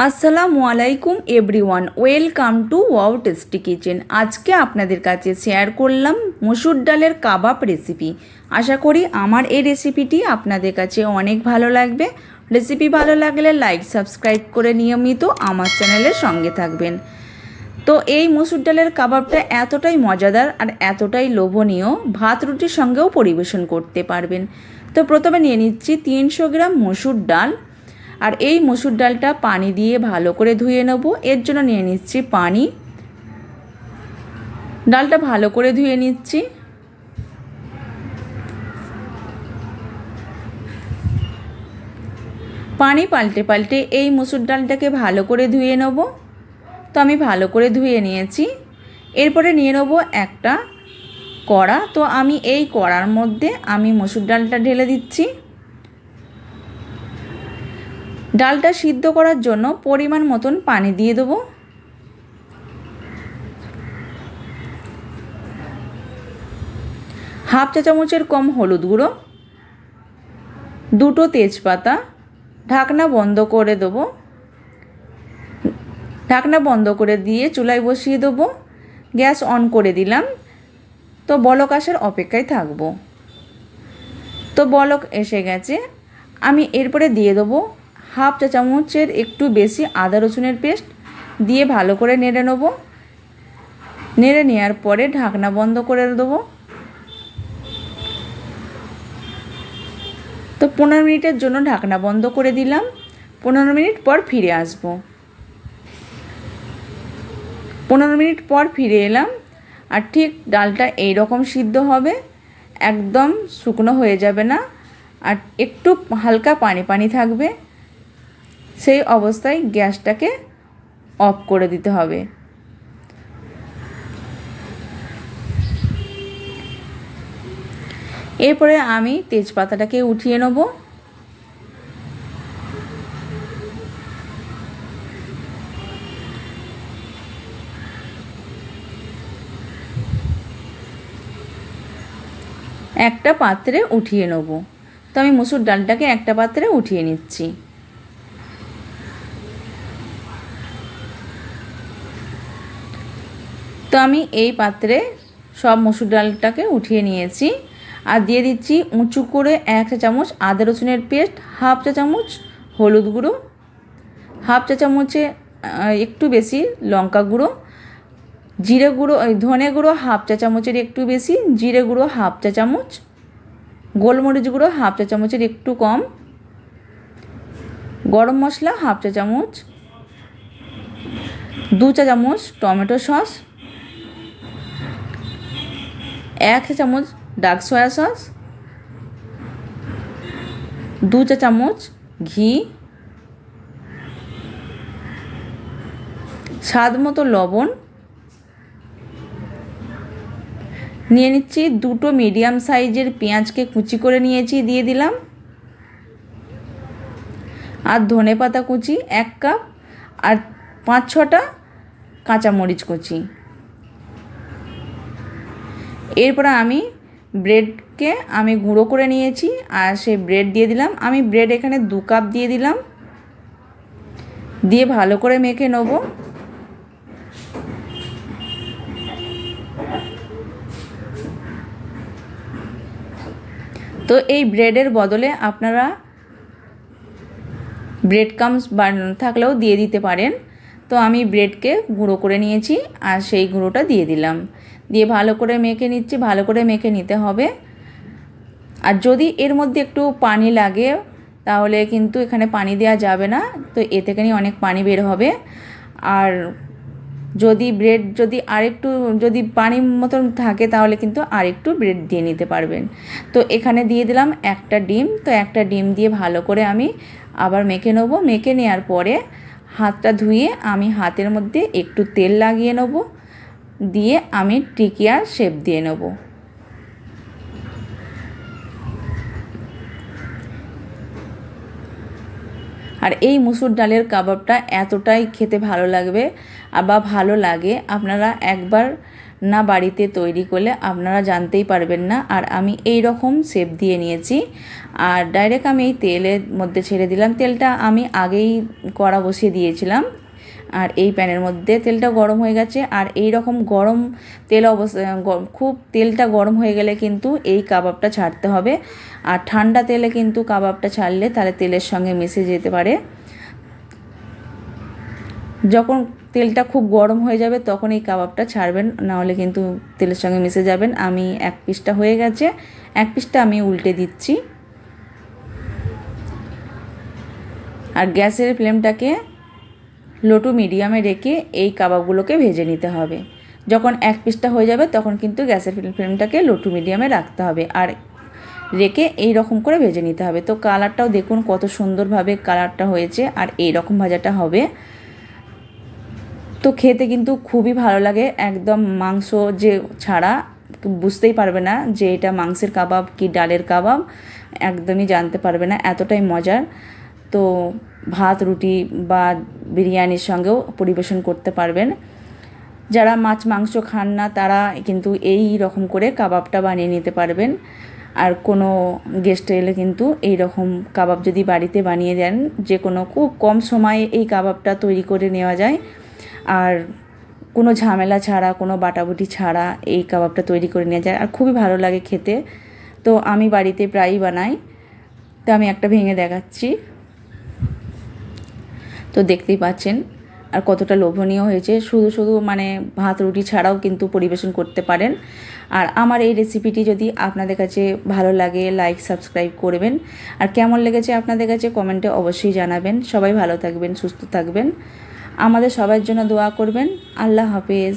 আসসালামু আলাইকুম everyone, welcome to wow tasty kitchen. আজকে আপনাদের কাছে শেয়ার করলাম মসুর ডালের কাবাব রেসিপি। আশা করি আমার এই রেসিপিটি আপনাদের কাছে অনেক ভালো লাগবে। রেসিপি ভালো লাগলে লাইক সাবস্ক্রাইব করে নিয়মিত আমার চ্যানেলের সঙ্গে থাকবেন। তো এই মসুর ডালের কাবাবটা এতটাই মজাদার আর এতটাই লোভনীয়, ভাত রুটির সঙ্গেও পরিবেশন করতে পারবেন। তো প্রথমে নিয়ে নিচ্ছি 300 গ্রাম মসুর ডাল। আর এই মসুর ডালটা পানি দিয়ে ভালো করে ধুয়ে নেব। এর জন্য নিয়ে নিচ্ছি পানি। ডালটা ভালো করে ধুয়ে নিচ্ছি। পানি পাল্টে পাল্টে এই মসুর ডালটাকে ভালো করে ধুয়ে নেব। তো আমি ভালো করে ধুয়ে নিয়েছি। এরপরে নিয়ে নেব একটা কড়া। তো আমি এই কড়ার মধ্যে আমি মসুর ডালটা ঢেলে দিচ্ছি। ডালটা সিদ্ধ করার জন্য পরিমাণ মতন পানি দিয়ে দেবো। হাফ চা চামচের কম হলুদ গুঁড়ো, 2টো তেজপাতা, ঢাকনা বন্ধ করে দেবো। ঢাকনা বন্ধ করে দিয়ে চুলায় বসিয়ে দেবো। গ্যাস অন করে দিলাম। তো বলক আসার অপেক্ষায় থাকবো। তো বলক এসে গেছে। আমি এরপরে দিয়ে দেবো হাফ চা চামচের একটু বেশি আদা রসুনের পেস্ট দিয়ে ভালো করে নেড়ে নেবো। নেড়ে নেওয়ার পরে ঢাকনা বন্ধ করে দেবো। তো 15 মিনিটের জন্য ঢাকনা বন্ধ করে দিলাম। 15 মিনিট পর ফিরে আসবো। 15 মিনিট পর ফিরে এলাম। আর ঠিক ডালটা এই রকম সিদ্ধ হবে, একদম শুকনো হয়ে যাবে না, আর একটু হালকা পানি পানি থাকবে। সেই অবস্থায় গ্যাসটাকে অফ করে দিতে হবে। এরপরে আমি তেজপাতাটাকে উঠিয়ে নেব। একটা পাত্রে উঠিয়ে নেব। তো আমি মসুর ডালটাকে একটা পাত্রে উঠিয়ে নিচ্ছি। তো আমি এই পাত্রে সব মসুর ডালটাকে উঠিয়ে নিয়েছি। আর দিয়ে দিচ্ছি উঁচু করে 1 চা চামচ আদা রসুনের পেস্ট, হাফ চা চামচ হলুদ গুঁড়ো, হাফ চা চামচে একটু বেশি লঙ্কা গুঁড়ো, জিরে গুঁড়ো ধনে গুঁড়ো হাফ চা চামচের একটু বেশি, জিরে গুঁড়ো হাফ চা চামচ, গোলমরিচ গুঁড়ো হাফ চা চামচের একটু কম, গরম মশলা হাফ চা চামচ, 2 চা চামচ টমেটো সস, 1 চা চামচ ডার্ক সয়া সস, 2 চা চামচ ঘি, স্বাদ মতো লবণ, নিয়ে নিচ্ছি 2টো মিডিয়াম সাইজের পেঁয়াজকে কুচি করে নিয়েছি, দিয়ে দিলাম। আর ধনেপাতা কুচি 1 কাপ, আর 5-6টা কাঁচামরিচ কুচি। এরপরে আমি ব্রেডকে আমি গুঁড়ো করে নিয়েছি, আর সেই ব্রেড দিয়ে দিলাম। আমি ব্রেড এখানে 2 কাপ দিয়ে দিলাম। দিয়ে ভালো করে মেখে নেব। তো এই ব্রেডের বদলে আপনারা ব্রেড ক্রাম্বস থাকলেও দিয়ে দিতে পারেন। তো আমি ব্রেডকে গুঁড়ো করে নিয়েছি, আর সেই গুঁড়োটা দিয়ে দিলাম। দিয়ে ভালো করে মেখে নিচ্ছি। ভালো করে মেখে নিতে হবে। আর যদি এর মধ্যে একটু পানি লাগে তাহলে কিন্তু এখানে পানি দেওয়া যাবে না। তো এ থেকে অনেক পানি বের হবে। আর যদি ব্রেড আরেকটু পানির মতন থাকে তাহলে কিন্তু আরেকটু ব্রেড দিয়ে নিতে পারবেন। তো এখানে দিয়ে দিলাম একটা ডিম। তো একটা ডিম দিয়ে ভালো করে আমি আবার মেখে নেব। মেখে নেওয়ার পরে হাতটা ধুয়ে আমি হাতের মধ্যে একটু তেল লাগিয়ে নেব। দিয়ে আমি টিকিয়ার শেপ দিয়ে নেব। আর এই মসুর ডালের কাবাবটা এতটাই খেতে ভালো লাগবে বা ভালো লাগে, আপনারা একবার না বাড়িতে তৈরি করলে আপনারা জানতেই পারবেন না। আর আমি এই রকম শেপ দিয়ে নিয়েছি, আর ডাইরেক্ট আমি এই তেলের মধ্যে ছেড়ে দিলাম। তেলটা আমি আগেই কড়া বসিয়ে দিয়েছিলাম, আর এই প্যানের মধ্যে তেলটা গরম হয়ে গেছে। আর এই রকম গরম তেল খুব তেলটা গরম হয়ে গেলে কিন্তু এই কাবাবটা ছাড়তে হবে। আর ঠান্ডা তেলে কিন্তু কাবাবটা ছাড়লে তাহলে তেলের সঙ্গে মিশে যেতে পারে। যখন তেলটা খুব গরম হয়ে যাবে তখন এই কাবাবটা ছাড়বেন, নাহলে কিন্তু তেলের সঙ্গে মিশে যাবেন। আমি এক পিসটা হয়ে গেছে, এক পিসটা আমি উল্টে দিচ্ছি। আর গ্যাসের ফ্লেমটাকে লো টু মিডিয়ামে রেখে এই কাবাবগুলোকে ভেজে নিতে হবে। যখন এক পিসটা হয়ে যাবে তখন কিন্তু গ্যাসের ফ্লেমটাকে লো টু মিডিয়ামে রাখতে হবে, আর রেখে এই রকম করে ভেজে নিতে হবে। তো কালারটাও দেখুন কত সুন্দরভাবে কালারটা হয়েছে, আর এই রকম ভাজাটা হবে। তো খেতে কিন্তু খুবই ভালো লাগে, একদম মাংস যে ছাড়া বুঝতেই পারবে না যে এটা মাংসের কাবাব কি ডালের কাবাব, একদমই জানতে পারবে না, এতটাই মজার। তো ভাত, রুটি বা বিরিয়ানির সঙ্গেও পরিবেশন করতে পারবেন। যারা মাছ মাংস খান না তারা কিন্তু এই রকম করে কাবাবটা বানিয়ে নিতে পারবেন। আর কোনো গেস্ট এলে কিন্তু এই রকম কাবাব যদি বাড়িতে বানিয়ে দেন, যে কোনো খুব কম সময়ে এই কাবাবটা তৈরি করে নেওয়া যায়। আর কোনো ঝামেলা ছাড়া, কোনো বাটাবুটি ছাড়া এই কাবাবটা তৈরি করে নেওয়া যায়, আর খুবই ভালো লাগে খেতে। তো আমি বাড়িতে প্রায়ই বানাই। তো আমি একটা ভেঙে দেখাচ্ছি, তো দেখতেই পাচ্ছেন আর কতটা লোভনীয় হয়েছে। শুধু মানে ভাত রুটি ছাড়াও কিন্তু পরিবেশন করতে পারেন। আর আমার এই রেসিপিটি যদি আপনাদের কাছে ভালো লাগে, লাইক সাবস্ক্রাইব করবেন। আর কেমন লেগেছে আপনাদের কাছে কমেন্টে অবশ্যই জানাবেন। সবাই ভালো থাকবেন, সুস্থ থাকবেন, আমাদের সবার জন্য দোয়া করবেন। আল্লাহ হাফেজ।